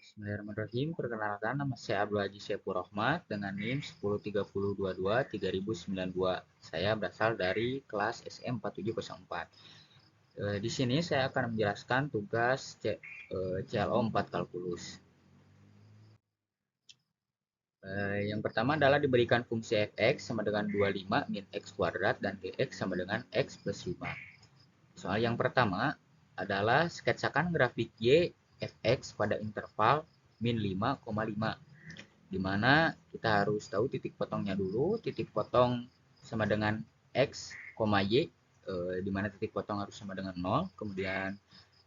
Bismillahirrahmanirrahim. Perkenalkan, nama saya Abdul Haji Saifur Rahmat dengan NIM 103022-3092. Saya berasal dari kelas SM4704. Di sini saya akan menjelaskan tugas CLO 4 kalkulus. Yang pertama adalah diberikan fungsi fx sama dengan 25 min x kuadrat dan gx sama dengan x plus 5. Soal yang pertama adalah sketsakan grafik y fx pada interval min 5,5, di mana kita harus tahu titik potongnya dulu. Titik potong sama dengan x, y, di mana titik potong harus sama dengan 0. Kemudian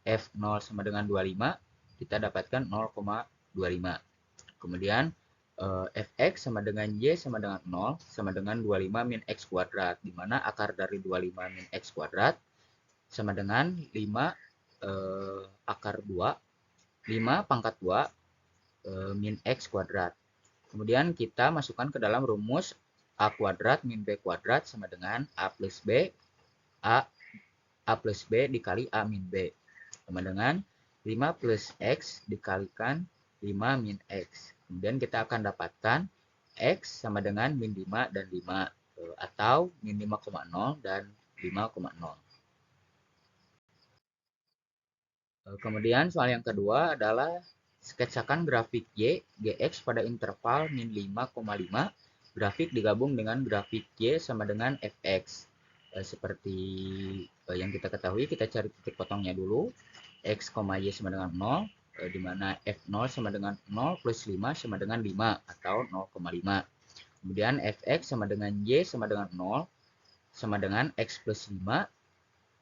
f0 sama dengan 25, kita dapatkan 0,25. Kemudian fx sama dengan y sama dengan 0 sama dengan 25 min x kuadrat, di mana akar dari 25 min x kuadrat sama dengan 5 akar 2, 5 pangkat 2 min x kuadrat. Kemudian kita masukkan ke dalam rumus a kuadrat min b kuadrat sama dengan a plus b dikali a min b sama dengan 5 plus x dikalikan 5 min x. Kemudian kita akan dapatkan x sama dengan min 5 dan 5, atau min 5,0 dan 5,0. Kemudian soal yang kedua adalah sketsakan grafik y, gx pada interval min 5,5. Grafik digabung dengan grafik y sama dengan fx. Seperti yang kita ketahui, kita cari titik potongnya dulu. X, y sama dengan 0, di mana f0 sama dengan 0 plus 5 sama dengan 5 atau 0,5. Kemudian fx sama dengan y sama dengan 0 sama dengan x plus 5,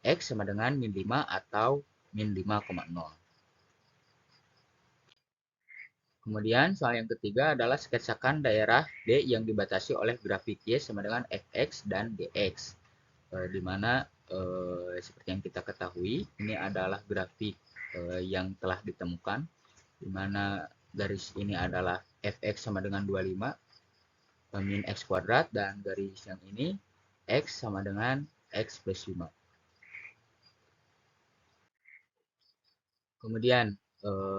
x sama dengan min 5 atau min 5,0. Kemudian soal yang ketiga adalah sketsakan daerah D yang dibatasi oleh grafik Y sama dengan fx dan gx. Di mana seperti yang kita ketahui, ini adalah grafik yang telah ditemukan, di mana garis ini adalah fx sama dengan 25 min x kuadrat, dan garis yang ini x sama dengan x plus 5. Kemudian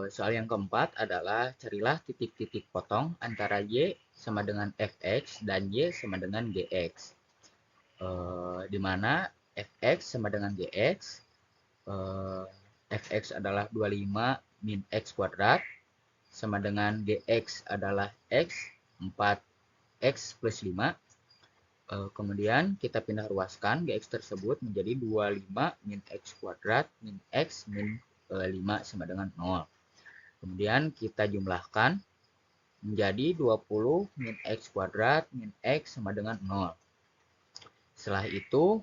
soal yang keempat adalah carilah titik-titik potong antara y sama dengan fx dan y sama dengan gx. Di mana fx sama dengan gx, fx adalah 25 min x kuadrat sama dengan gx adalah x 4x plus 5. Kemudian kita pindah ruaskan gx tersebut menjadi 25 min x kuadrat min x min 5 sama dengan 0. Kemudian kita jumlahkan menjadi 20 min x kuadrat min x sama dengan 0. Setelah itu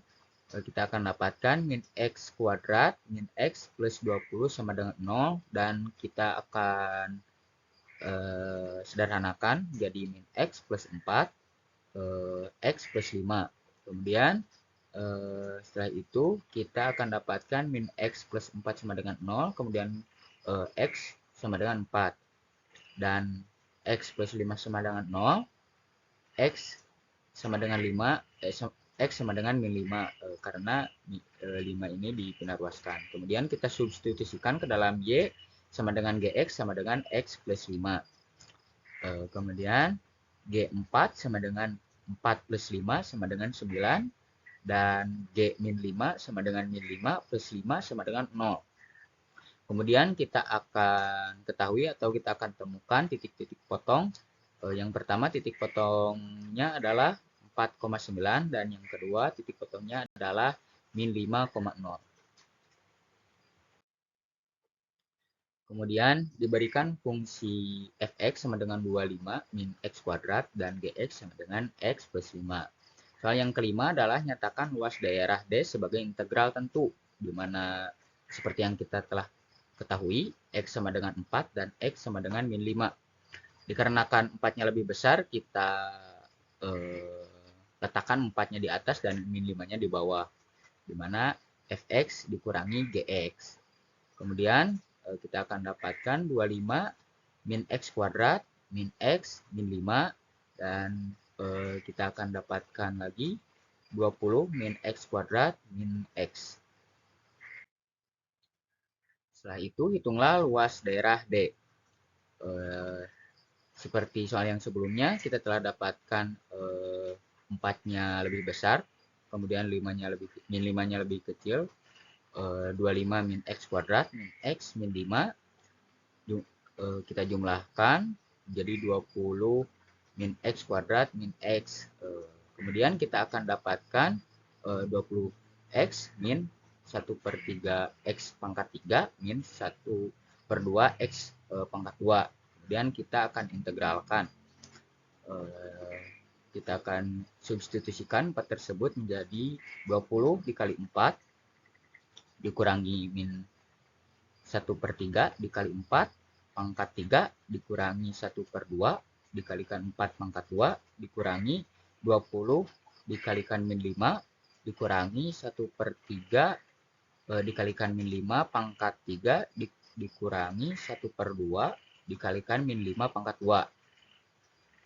kita akan dapatkan min x kuadrat min x plus 20 sama dengan 0, dan kita akan sederhanakan jadi min x plus 4 x plus 5. Kemudian setelah itu kita akan dapatkan min x plus 4 sama dengan 0, kemudian x sama dengan 4, dan x plus 5 sama dengan 0, x sama dengan 5, x sama dengan min 5, karena 5 ini dipindah ruaskan. Kemudian kita substitusikan ke dalam y sama dengan gx sama dengan x plus 5. Kemudian g4 sama dengan 4 plus 5 sama dengan 9, dan g min 5 sama dengan min 5 plus 5 sama dengan 0. Kemudian kita akan ketahui atau kita akan temukan titik-titik potong. Yang pertama titik potongnya adalah 4,9, dan yang kedua titik potongnya adalah min 5,0. Kemudian diberikan fungsi fx sama dengan 25 min x kuadrat dan gx sama dengan x plus 5. Soal yang kelima adalah nyatakan luas daerah D sebagai integral tentu, di mana seperti yang kita telah ketahui, x sama dengan 4 dan x sama dengan min 5. Dikarenakan 4-nya lebih besar, kita letakkan 4-nya di atas dan min 5-nya di bawah, di mana fx dikurangi gx. Kemudian kita akan dapatkan 25 min x kuadrat min x min 5, dan kita akan dapatkan lagi 20 min x kuadrat min x. Setelah itu hitunglah luas daerah D. Eh, Seperti soal yang sebelumnya, kita telah dapatkan 4-nya lebih besar, kemudian min 5-nya lebih kecil, 25 min X kuadrat, min X, min 5, kita jumlahkan, jadi 20 min X kuadrat, min X. Kemudian kita akan dapatkan 20X min 1/3 X pangkat 3 min 1/2 X pangkat 2. Kemudian kita akan integralkan. Kita akan substitusikan 4 tersebut menjadi 20 dikali 4 dikurangi min 1/3 dikali 4 pangkat 3 dikurangi 1/2 dikalikan 4 pangkat 2 dikurangi 20 dikalikan min 5 dikurangi 1/3 dikalikan min 5 pangkat 3 dikurangi 1/2 dikalikan min 5 pangkat 2.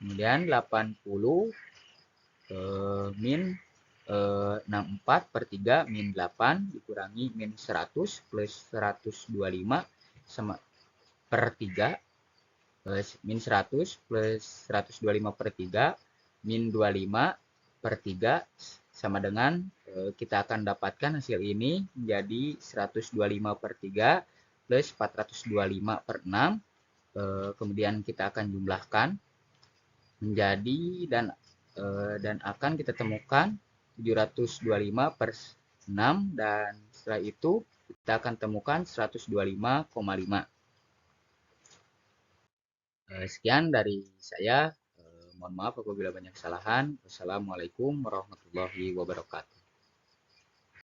Kemudian 80 min 64/3 min 8 dikurangi min 100 plus 125 sama per 3 min 100 plus 125/3 min 25/3 sama dengan kita akan dapatkan hasil ini menjadi 125/3 plus 425/6. Kemudian kita akan jumlahkan menjadi dan akan kita temukan 725/6 dan setelah itu kita akan temukan 125,5. Sekian dari saya. Mohon maaf apabila banyak kesalahan. Wassalamualaikum warahmatullahi wabarakatuh.